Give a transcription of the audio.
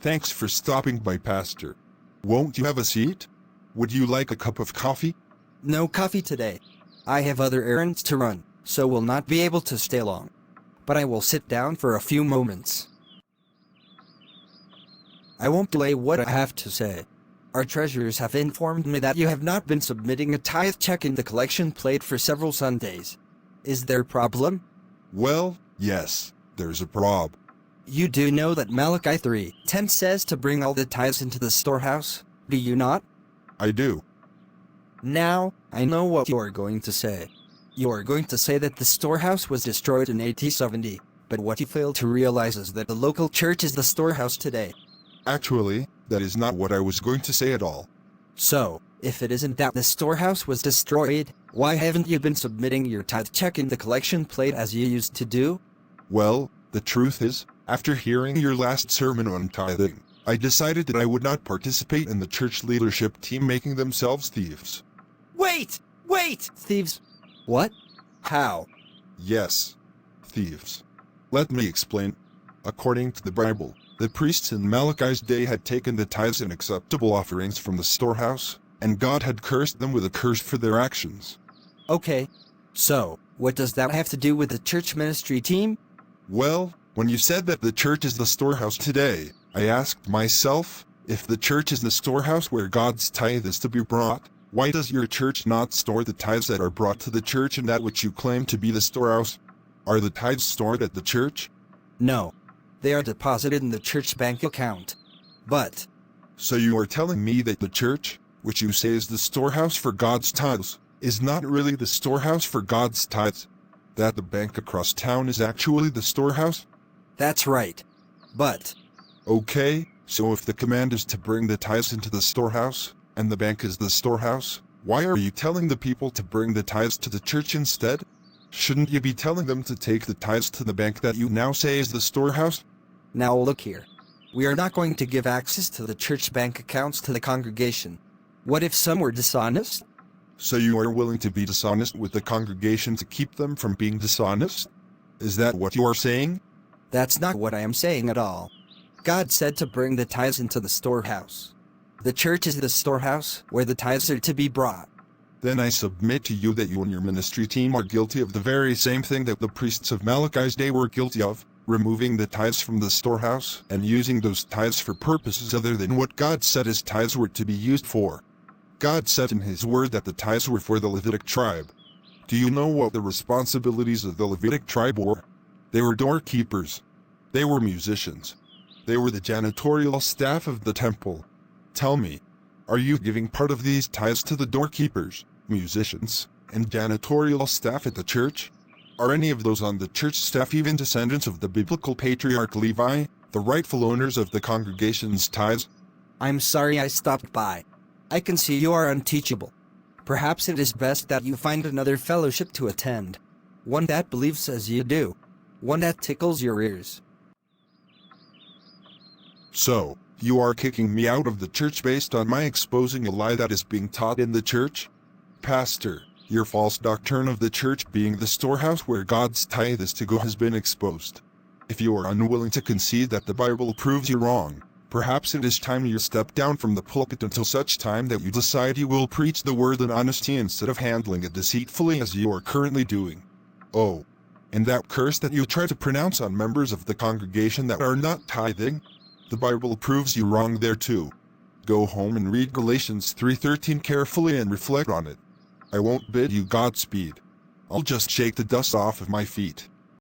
Thanks for stopping by, Pastor. Won't you have a seat? Would you like a cup of coffee? No coffee today. I have other errands to run, so will not be able to stay long. But I will sit down for a few moments. I won't delay what I have to say. Our treasurers have informed me that you have not been submitting a tithe check in the collection plate for several Sundays. Is there a problem? Well, yes, there's a prob. You do know that Malachi 3:10 says to bring all the tithes into the storehouse, do you not? I do. Now, I know what you are going to say. You are going to say that the storehouse was destroyed in AD 70, but what you fail to realize is that the local church is the storehouse today. Actually, that is not what I was going to say at all. So, if it isn't that the storehouse was destroyed, why haven't you been submitting your tithe check in the collection plate as you used to do? Well, the truth is, after hearing your last sermon on tithing, I decided that I would not participate in the church leadership team making themselves thieves. Wait! Thieves? What? How? Yes, thieves. Let me explain. According to the Bible, the priests in Malachi's day had taken the tithes and acceptable offerings from the storehouse, and God had cursed them with a curse for their actions. Okay. So, what does that have to do with the church ministry team? Well, when you said that the church is the storehouse today, I asked myself, if the church is the storehouse where God's tithe is to be brought, why does your church not store the tithes that are brought to the church in that which you claim to be the storehouse? Are the tithes stored at the church? No. They are deposited in the church bank account. But... So you are telling me that the church, which you say is the storehouse for God's tithes, is not really the storehouse for God's tithes? That the bank across town is actually the storehouse? That's right. But... Okay, so if the command is to bring the tithes into the storehouse, and the bank is the storehouse, why are you telling the people to bring the tithes to the church instead? Shouldn't you be telling them to take the tithes to the bank that you now say is the storehouse? Now look here. We are not going to give access to the church bank accounts to the congregation. What if some were dishonest? So you are willing to be dishonest with the congregation to keep them from being dishonest? Is that what you are saying? That's not what I am saying at all. God said to bring the tithes into the storehouse. The church is the storehouse where the tithes are to be brought. Then I submit to you that you and your ministry team are guilty of the very same thing that the priests of Malachi's day were guilty of, removing the tithes from the storehouse and using those tithes for purposes other than what God said his tithes were to be used for. God said in his word that the tithes were for the Levitic tribe. Do you know what the responsibilities of the Levitic tribe were? They were doorkeepers. They were musicians. They were the janitorial staff of the temple. Tell me, are you giving part of these tithes to the doorkeepers, musicians, and janitorial staff at the church? Are any of those on the church staff even descendants of the biblical patriarch Levi, the rightful owners of the congregation's tithes? I'm sorry I stopped by. I can see you are unteachable. Perhaps it is best that you find another fellowship to attend. One that believes as you do. One that tickles your ears. So, you are kicking me out of the church based on my exposing a lie that is being taught in the church? Pastor, your false doctrine of the church being the storehouse where God's tithe is to go has been exposed. If you are unwilling to concede that the Bible proves you wrong, perhaps it is time you step down from the pulpit until such time that you decide you will preach the word in honesty instead of handling it deceitfully as you are currently doing. Oh, and that curse that you try to pronounce on members of the congregation that are not tithing? The Bible proves you wrong there too. Go home and read Galatians 3:13 carefully and reflect on it. I won't bid you Godspeed. I'll just shake the dust off of my feet.